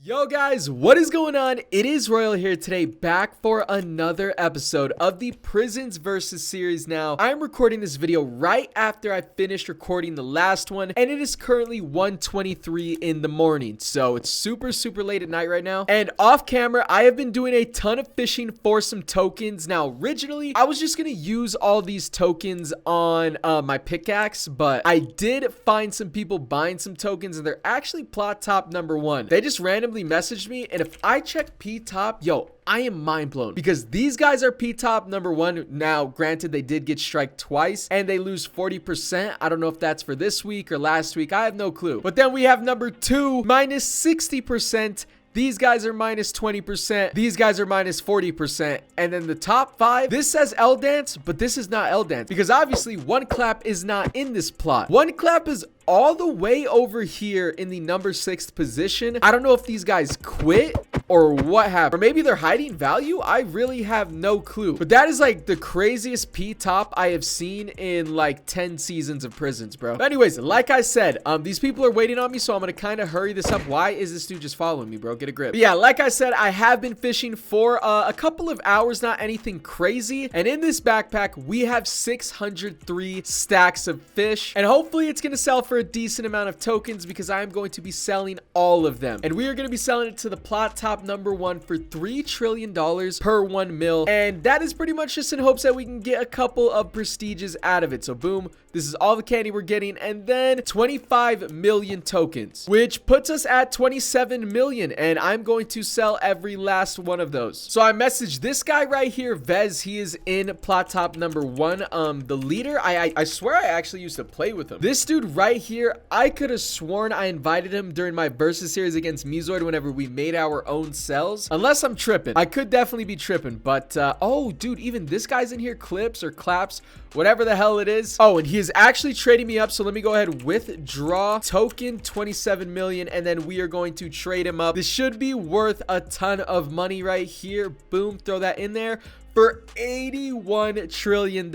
Yo guys, what is going on? It is Royal here today, back for another episode of the Prisons versus series. Now, I'm recording this video right after I finished recording the last one, and it is currently 1:23 in the morning, so it's super late at night right now. And off camera, I have been doing a ton of fishing for some tokens. Now, originally, I was just gonna use all these tokens on my pickaxe, but I did find some people buying some tokens, and they're actually plot top #1. They just randomly messaged me, and if I check P top, yo, I am mind blown because these guys are P top #1. Now, granted, they did get strike twice and they lose 40%. I don't know if that's for this week or last week. I have no clue. But then we have #2 minus 60%. These guys are minus 20%. These guys are minus 40%. And then the top 5, this says L dance, but this is not L dance because obviously one clap is not in this plot. One clap is all the way over here in the #6 position. I don't know if these guys quit or what happened, or maybe they're hiding value. I really have no clue, but that is like the craziest P top I have seen in like 10 seasons of Prisons, bro. But anyways, like I said, these people are waiting on me, so I'm gonna kind of hurry this up. Why is this dude just following me, bro? Get a grip. But yeah, like I said, I have been fishing for a couple of hours, not anything crazy, and in this backpack we have 603 stacks of fish, and hopefully it's gonna sell for a decent amount of tokens because I am going to be selling all of them, and we are going to be selling it to the plot top #1 for $3 trillion per 1 mil, and that is pretty much just in hopes that we can get a couple of prestiges out of it. So boom, this is all the candy we're getting, and then 25 million tokens, which puts us at 27 million, and I'm going to sell every last one of those. So I messaged this guy right here, Vez. He is in plot top #1. The leader, I swear I actually used to play with him. This dude right here, I could have sworn I invited him during my versus series against Mezoid whenever we made our own cells. Unless I'm tripping. I could definitely be tripping, but oh dude, even this guy's in here, clips or claps, whatever the hell it is. Oh, and he is actually trading me up, so let me go ahead, withdraw token 27 million, and then we are going to trade him up. This should be worth a ton of money right here. Boom, throw that in there for $81 trillion.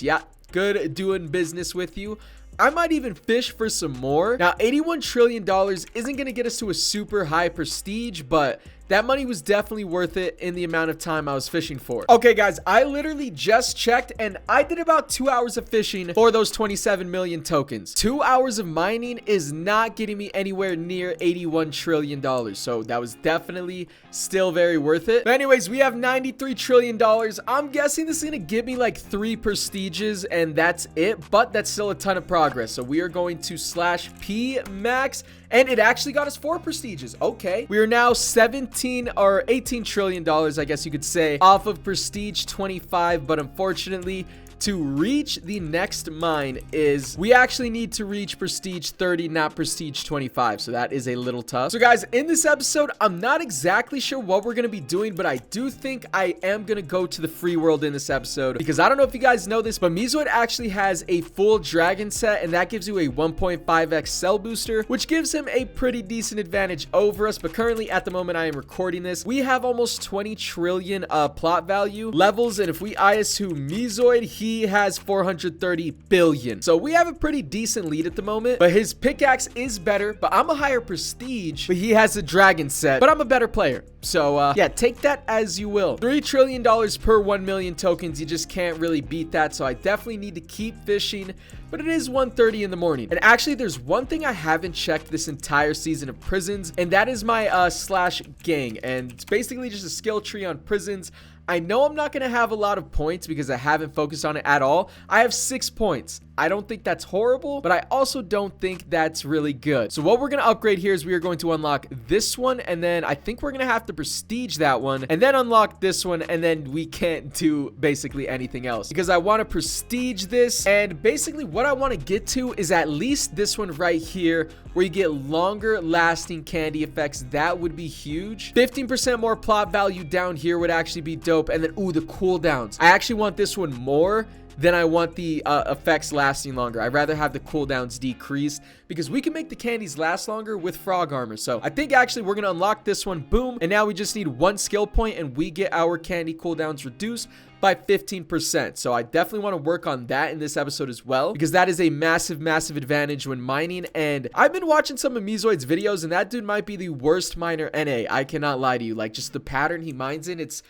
Yeah, good doing business with you. I might even fish for some more. Now, $81 trillion isn't going to get us to a super high prestige, but that money was definitely worth it in the amount of time I was fishing for. Okay, guys, I literally just checked, and I did about 2 hours of fishing for those 27 million tokens. 2 hours of mining is not getting me anywhere near $81 trillion, so that was definitely still very worth it. But anyways, we have $93 trillion. I'm guessing this is going to give me like 3 prestiges, and that's it, but that's still a ton of progress. So we are going to slash P max, and it actually got us 4 prestiges. Okay, we are now 17 or $18 trillion, I guess you could say, off of prestige 25, but unfortunately, to reach the next mine is we actually need to reach prestige 30, not prestige 25, so that is a little tough. So guys, in this episode, I'm not exactly sure what we're going to be doing, but I do think I am going to go to the free world in this episode, because I don't know if you guys know this, but Mezoid actually has a full dragon set, and that gives you a 1.5x cell booster, which gives him a pretty decent advantage over us. But currently, at the moment I am recording this, we have almost 20 trillion plot value levels, and if we IS to Mezoid, he has 430 billion. So we have a pretty decent lead at the moment, but his pickaxe is better, but I'm a higher prestige, but he has a dragon set, but I'm a better player. So yeah, take that as you will. $3 trillion per 1 million tokens. You just can't really beat that. So I definitely need to keep fishing, but it is 1:30 in the morning. And actually, there's one thing I haven't checked this entire season of Prisons, and that is my slash gang. And it's basically just a skill tree on Prisons. I know I'm not going to have a lot of points because I haven't focused on it at all. I have 6 points. I don't think that's horrible, but I also don't think that's really good. So what we're going to upgrade here is we are going to unlock this one, and then I think we're going to have to prestige that one, and then unlock this one, and then we can't do basically anything else because I want to prestige this. And basically what I want to get to is at least this one right here where you get longer lasting candy effects. That would be huge. 15% more plot value down here would actually be dope. And then, ooh, the cooldowns. I actually want this one more then I want the effects lasting longer. I'd rather have the cooldowns decreased because we can make the candies last longer with frog armor. So I think actually we're going to unlock this one. Boom. And now we just need 1 skill point and we get our candy cooldowns reduced by 15%. So I definitely want to work on that in this episode as well, because that is a massive, massive advantage when mining. And I've been watching some of Mezoid's videos, and that dude might be the worst miner NA. I cannot lie to you. Like, just the pattern he mines in, it's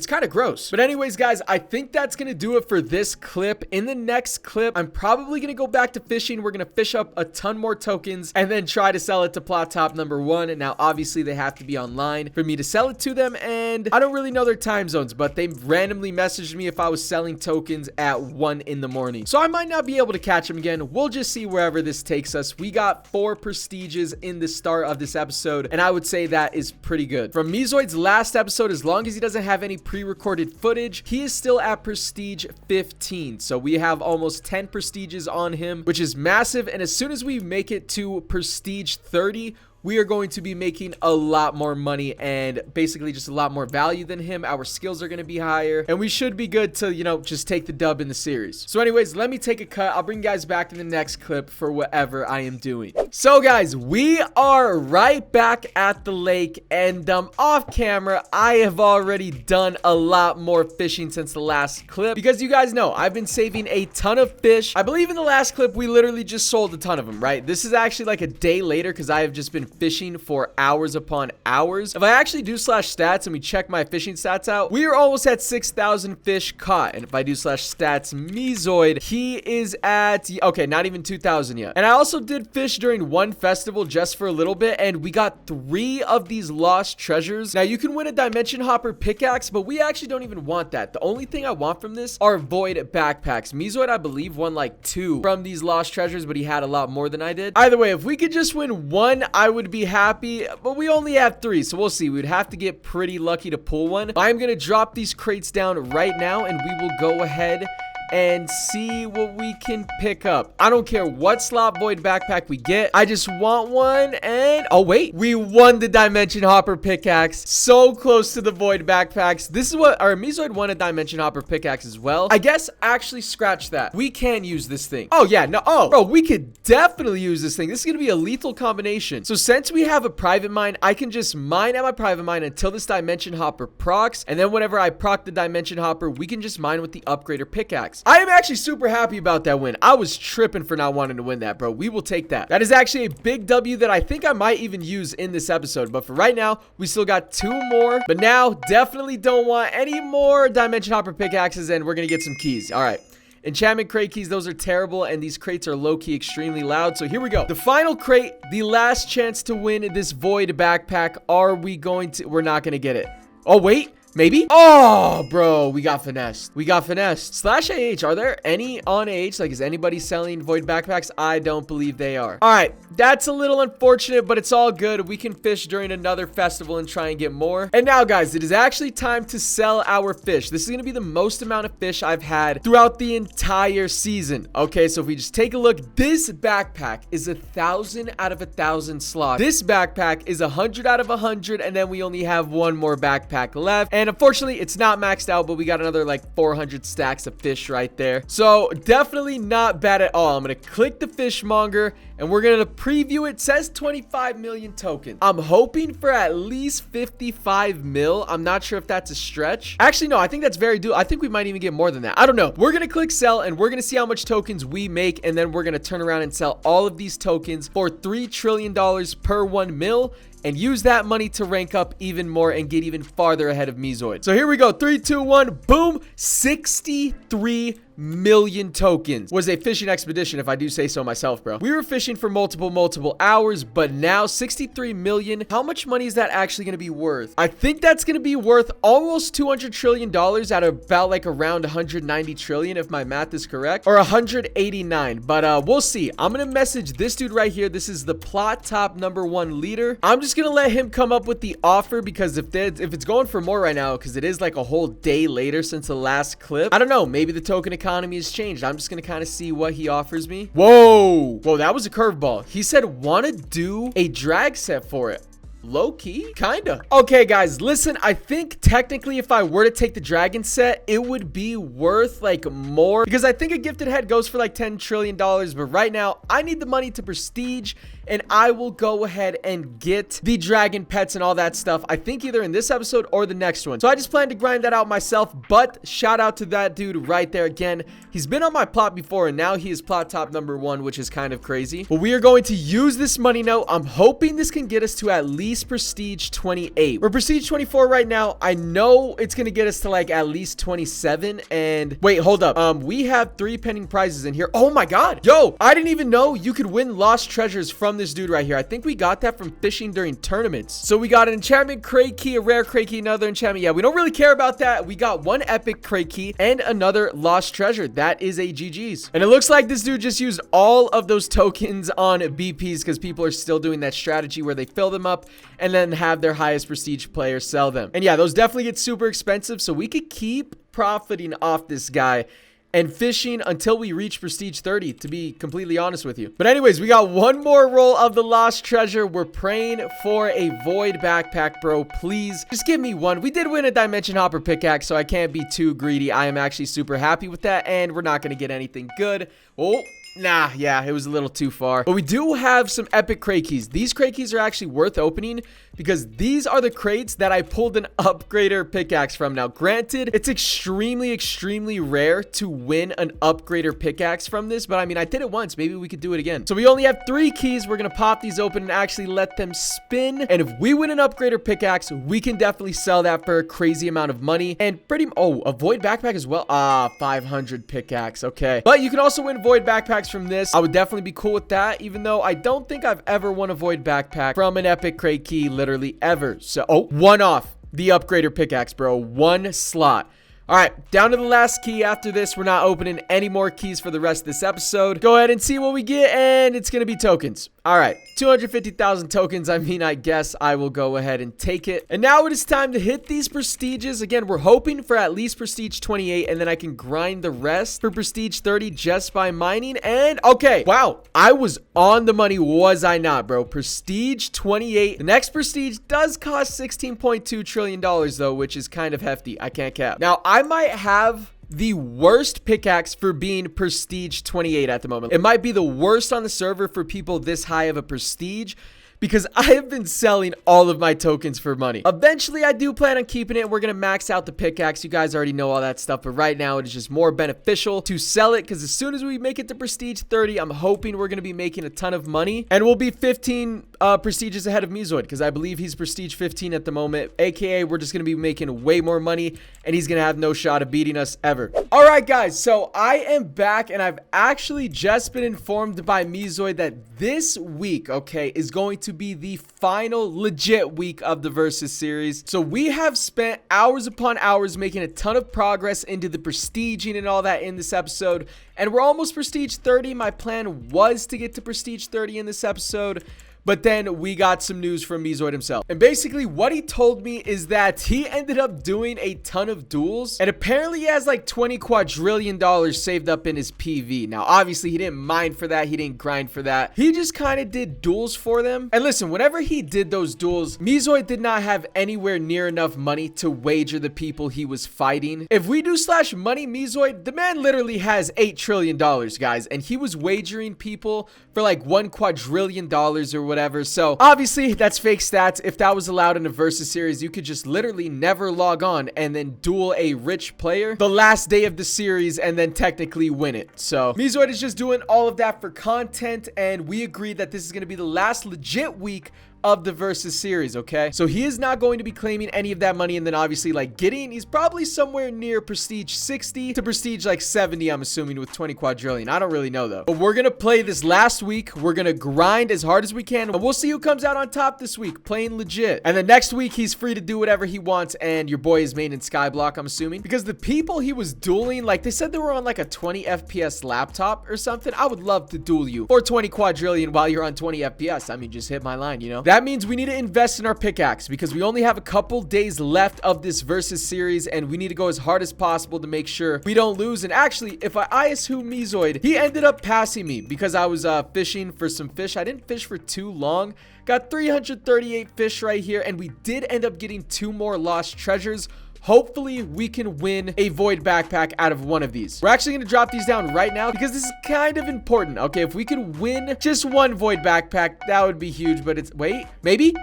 kind of gross. But anyways, guys, I think that's gonna do it for this clip. In the next clip, I'm probably gonna go back to fishing. We're gonna fish up a ton more tokens and then try to sell it to plot top number 1. And now obviously they have to be online for me to sell it to them, and I don't really know their time zones, but they randomly messaged me if I was selling tokens at 1 in the morning. So I might not be able to catch them again. We'll just see wherever this takes us. We got 4 prestiges in the start of this episode, and I would say that is pretty good. From Mezoid's last episode, as long as he doesn't have any pre-recorded footage, he is still at prestige 15. So we have almost 10 prestiges on him, which is massive. And as soon as we make it to prestige 30, we are going to be making a lot more money and basically just a lot more value than him. Our skills are going to be higher, and we should be good to, you know, just take the dub in the series. So anyways, let me take a cut. I'll bring you guys back in the next clip for whatever I am doing. So guys, we are right back at the lake, and off camera, I have already done a lot more fishing since the last clip, because you guys know I've been saving a ton of fish. I believe in the last clip, we literally just sold a ton of them, right? This is actually like a day later, because I have just been fishing for hours upon hours. If I actually do slash stats and we check my fishing stats out, we are almost at 6,000 fish caught. And if I do slash stats Mezoid, he is at, okay, not even 2,000 yet. And I also did fish during one festival just for a little bit, and we got 3 of these lost treasures. Now you can win a dimension hopper pickaxe, but we actually don't even want that. The only thing I want from this are void backpacks. Mezoid, I believe, won like 2 from these lost treasures, but he had a lot more than I did. Either way, if we could just win 1, I would be happy, but we only have 3, so we'll see. We'd have to get pretty lucky to pull one. I'm gonna drop these crates down right now, and we will go ahead and see what we can pick up. I don't care what slot void backpack we get. I just want one. And oh wait, we won the dimension hopper pickaxe. So close to the void backpacks. This is what our Mezoid won a dimension hopper pickaxe as well. I guess actually scratch that. We can use this thing. Oh yeah, no, oh bro, we could definitely use this thing. This is gonna be a lethal combination. So since we have a private mine, I can just mine at my private mine until this dimension hopper procs, and then whenever I proc the dimension hopper, we can just mine with the upgrader pickaxe. I am actually super happy about that win. I was tripping for not wanting to win that, bro. We will take that. That is actually a big W that I think I might even use in this episode. But for right now, we still got 2 more. But now, definitely don't want any more dimension hopper pickaxes, and we're gonna get some keys. All right. Enchantment crate keys, those are terrible, and these crates are low-key extremely loud. So here we go. The final crate, the last chance to win this void backpack. Are we going to? We're not gonna get it. Oh, wait. Maybe? Oh, bro, we got finessed. We got finessed. Slash AH, are there any on AH? Like, is anybody selling void backpacks? I don't believe they are. All right, that's a little unfortunate, but it's all good. We can fish during another festival and try and get more. And now, guys, it is actually time to sell our fish. This is going to be the most amount of fish I've had throughout the entire season. Okay, so if we just take a look, this backpack is 1,000 out of 1,000 slots. This backpack is 100 out of 100, and then we only have 1 more backpack left. And unfortunately, it's not maxed out, but we got another like 400 stacks of fish right there. So definitely not bad at all. I'm going to click the fishmonger, and we're going to preview it. It says 25 million tokens. I'm hoping for at least 55 mil. I'm not sure if that's a stretch. Actually, no, I think that's very doable. I think we might even get more than that. I don't know. We're going to click sell, and we're going to see how much tokens we make, and then we're going to turn around and sell all of these tokens for $3 trillion per 1 mil. And use that money to rank up even more and get even farther ahead of Mezoid. So here we go. 3, 2, 1. Boom. 63 million tokens. Was a fishing expedition, if I do say so myself, bro. We were fishing for multiple hours, but now 63 million. How much money is that actually going to be worth? I think that's going to be worth almost $200 trillion at about like around 190 trillion, if my math is correct, or 189. But we'll see. I'm going to message this dude right here. This is the plot top #1 leader. I'm just going to let him come up with the offer, because if it's going for more right now, because it is like a whole day later since the last clip, I don't know, maybe the token economy has changed. I'm just gonna kind of see what he offers me. Whoa, that was a curveball. He said want to do a drag set for it. Low-key, kinda. Okay, guys, listen, I think technically if I were to take the dragon set, it would be worth like more, because I think a gifted head goes for like $10 trillion, but right now I need the money to prestige, and I will go ahead and get the dragon pets and all that stuff. I think either in this episode or the next one. So I just plan to grind that out myself, but shout out to that dude right there again. He's been on my plot before, and now he is plot top number 1, which is kind of crazy. But we are going to use this money note. I'm hoping this can get us to at least prestige 28. We're prestige 24 right now. I know it's going to get us to like at least 27. And wait, hold up. We have 3 pending prizes in here. Oh my God. Yo, I didn't even know you could win lost treasures from this dude right here. I think we got that from fishing during tournaments. So we got an enchantment crate key, a rare crate key, another enchantment. Yeah, we don't really care about that. We got 1 epic crate key and another lost treasure. That is a GG's. And it looks like this dude just used all of those tokens on BPs because people are still doing that strategy where they fill them up and then have their highest prestige player sell them. And yeah, those definitely get super expensive. So we could keep profiting off this guy and fishing until we reach prestige 30, to be completely honest with you. But anyways, we got 1 more roll of the lost treasure. We're praying for a void backpack, bro. Please just give me 1. We did win a dimension hopper pickaxe, so I can't be too greedy. I am actually super happy with that, and we're not going to get anything good. Oh, nah, yeah, it was a little too far. But we do have some epic crate keys. These crate keys are actually worth opening because these are the crates that I pulled an upgrader pickaxe from. Now, granted, it's extremely rare to win an upgrader pickaxe from this, but I mean, I did it once. Maybe we could do it again. So we only have 3 keys. We're gonna pop these open and actually let them spin. And if we win an upgrader pickaxe, we can definitely sell that for a crazy amount of money. And a void backpack as well. 500 pickaxe. Okay. But you can also win void backpacks from this. I would definitely be cool with that, even though I don't think I've ever won a void backpack from an epic crate key, literally ever. So, 1 off the upgrader pickaxe, bro. 1 slot. All right, down to the last key. After this, we're not opening any more keys for the rest of this episode. Go ahead and see what we get, and it's gonna be tokens. All right, 250,000 tokens. I mean, I guess I will go ahead and take it. And now it is time to hit these prestiges. Again, we're hoping for at least prestige 28, and then I can grind the rest for prestige 30 just by mining. And okay, wow, I was on the money, was I not, bro? Prestige 28. The next prestige does cost $16.2 trillion though, which is kind of hefty. I can't cap. Now, I might have the worst pickaxe for being prestige 28 at the moment. It might be the worst on the server for people this high of a prestige, because I have been selling all of my tokens for money. Eventually, I do plan on keeping it. We're going to max out the pickaxe. You guys already know all that stuff, but right now it is just more beneficial to sell it, because as soon as we make it to prestige 30, I'm hoping we're going to be making a ton of money, and we'll be 15 prestiges ahead of Mezoid, because I believe he's prestige 15 at the moment, aka we're just going to be making way more money, and he's going to have no shot of beating us ever. All right, guys, so I am back, and I've actually just been informed by Mezoid that this week, okay, is going to be the final legit week of the Versus series. So we have spent hours upon hours making a ton of progress into the prestiging and all that in this episode, and we're almost prestige 30. My plan was to get to prestige 30 in this episode, but then we got some news from Mezoid himself. And basically what he told me is that he ended up doing a ton of duels, and apparently he has like $20 quadrillion saved up in his PV. Now, obviously he didn't mine for that. He didn't grind for that. He just kind of did duels for them. And listen, whenever he did those duels, Mezoid did not have anywhere near enough money to wager the people he was fighting. If we do slash money Mezoid, the man literally has $8 trillion, guys. And he was wagering people for like $1 quadrillion or whatever. So obviously that's fake stats. If that was allowed in a Versus series, you could just literally never log on and then duel a rich player the last day of the series and then technically win it. So Mezoid is just doing all of that for content, and we agreed that this is going to be the last legit week of the Versus series, okay? So he is not going to be claiming any of that money, and then obviously like he's probably somewhere near prestige 60 to prestige like 70, I'm assuming, with 20 quadrillion. I don't really know though. But we're gonna play this last week. We're gonna grind as hard as we can, and we'll see who comes out on top this week, playing legit. And then next week he's free to do whatever he wants, and your boy is main in Skyblock, I'm assuming, because the people he was dueling, like they said they were on like a 20 FPS laptop or something. I would love to duel you for 20 quadrillion while you're on 20 FPS. I mean, just hit my line, you know? That means we need to invest in our pickaxe, because we only have a couple days left of this Versus series, and we need to go as hard as possible to make sure we don't lose. And actually, if I assume Mezoid, he ended up passing me because I was fishing for some fish. I didn't fish for too long Got 338 fish right here, and we did end up getting 2 more lost treasures. Hopefully, we can win a void backpack out of one of these. We're actually going to drop these down right now because this is kind of important. Okay, if we could win just one void backpack, that would be huge, but it's... Wait, maybe?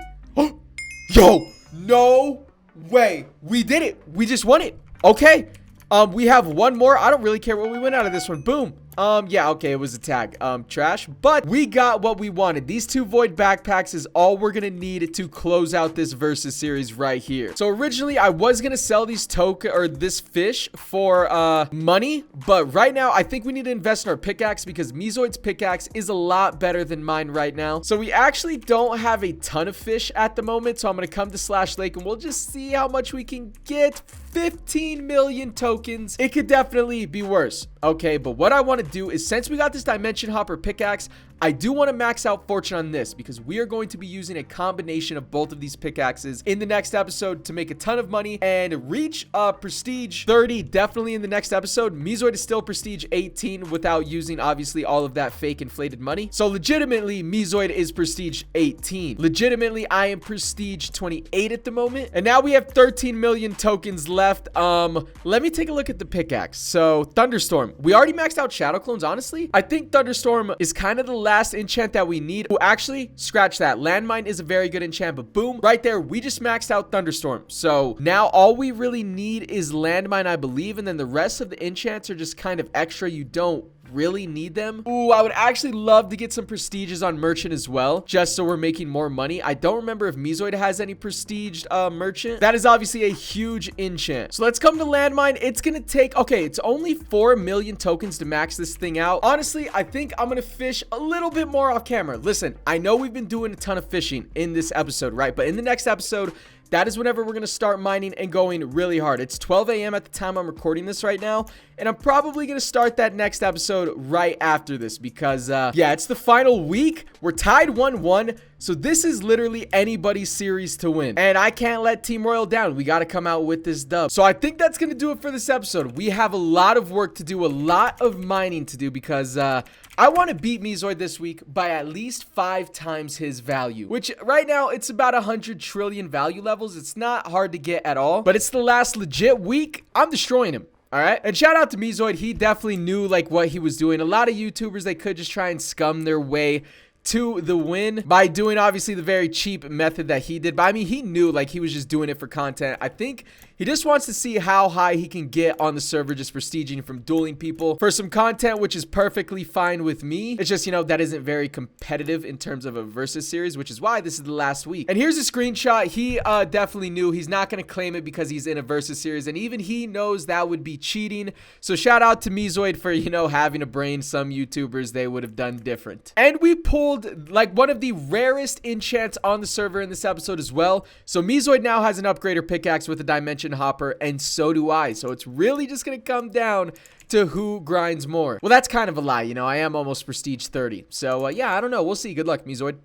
Yo, no way. We did it. We just won it. Okay. We have one more. I don't really care what we win out of this one. Boom. Yeah, okay, it was a tag. Trash. But we got what we wanted. These 2 void backpacks is all we're gonna need to close out this versus series right here. So originally, I was gonna sell these this fish for money, but right now, I think we need to invest in our pickaxe because Mezoid's pickaxe is a lot better than mine right now. So we actually don't have a ton of fish at the moment, so I'm gonna come to Slash Lake and we'll just see how much we can get. 15 million tokens. It could definitely be worse. Okay, but what I want to do is, since we got this dimension hopper pickaxe, I do want to max out fortune on this because we are going to be using a combination of both of these pickaxes in the next episode to make a ton of money and reach prestige 30 definitely in the next episode. Mezoid is still prestige 18 without using obviously all of that fake inflated money. So legitimately, Mezoid is prestige 18. Legitimately, I am prestige 28 at the moment. And now we have 13 million tokens left. Let me take a look at the pickaxe. So Thunderstorm, we already maxed out shadow clones. Honestly, I think Thunderstorm is kind of the last enchant that we need. Oh, actually, scratch that. Landmine is a very good enchant, but boom, right there, we just maxed out Thunderstorm. So now all we really need is Landmine, I believe, and then the rest of the enchants are just kind of extra. You don't really need them. Ooh, I would actually love to get some prestiges on merchant as well, just so we're making more money. I don't remember if Mezoid has any prestiged merchant. That is obviously a huge enchant. So let's come to landmine. It's gonna take, okay, it's only 4 million tokens to max this thing out. Honestly, I think I'm gonna fish a little bit more off camera. Listen, I know we've been doing a ton of fishing in this episode, right? But in the next episode, that is whenever we're going to start mining and going really hard. It's 12 a.m. at the time I'm recording this right now. And I'm probably going to start that next episode right after this because, yeah, it's the final week. We're tied 1-1. So this is literally anybody's series to win. And I can't let Team Royal down. We got to come out with this dub. So I think that's going to do it for this episode. We have a lot of work to do, a lot of mining to do because, I want to beat Mezoid this week by at least 5 times his value, which right now it's about 100 trillion value levels. It's not hard to get at all, but it's the last legit week. I'm destroying him. All right. And shout out to Mezoid. He definitely knew like what he was doing. A lot of YouTubers, they could just try and scum their way to the win by doing obviously the very cheap method that he did. But I mean, he knew like he was just doing it for content. I think he just wants to see how high he can get on the server just prestiging from dueling people for some content, which is perfectly fine with me. It's just, you know, that isn't very competitive in terms of a versus series, which is why this is the last week. And here's a screenshot. He definitely knew he's not going to claim it because he's in a versus series. And even he knows that would be cheating. So shout out to Mezoid for, you know, having a brain. Some YouTubers, they would have done different. And we pulled like one of the rarest enchants on the server in this episode as well. So Mezoid now has an upgrader pickaxe with a dimension hopper, and so do I. So it's really just gonna come down to who grinds more. Well, that's kind of a lie, you know. I am almost prestige 30. So yeah, I don't know. We'll see. Good luck, Mezoid.